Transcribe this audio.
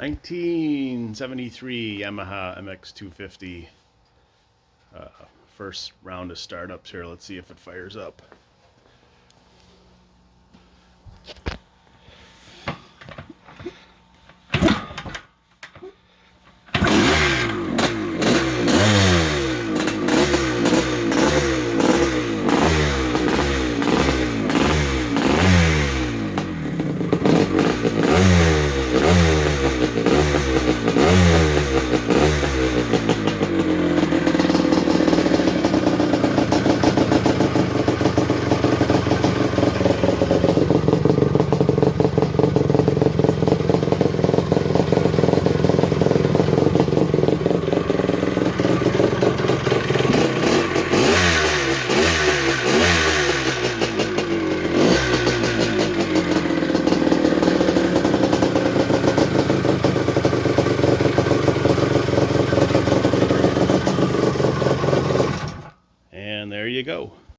1973 Yamaha MX250. First round of startups here. Let's see if it fires up. And there you go.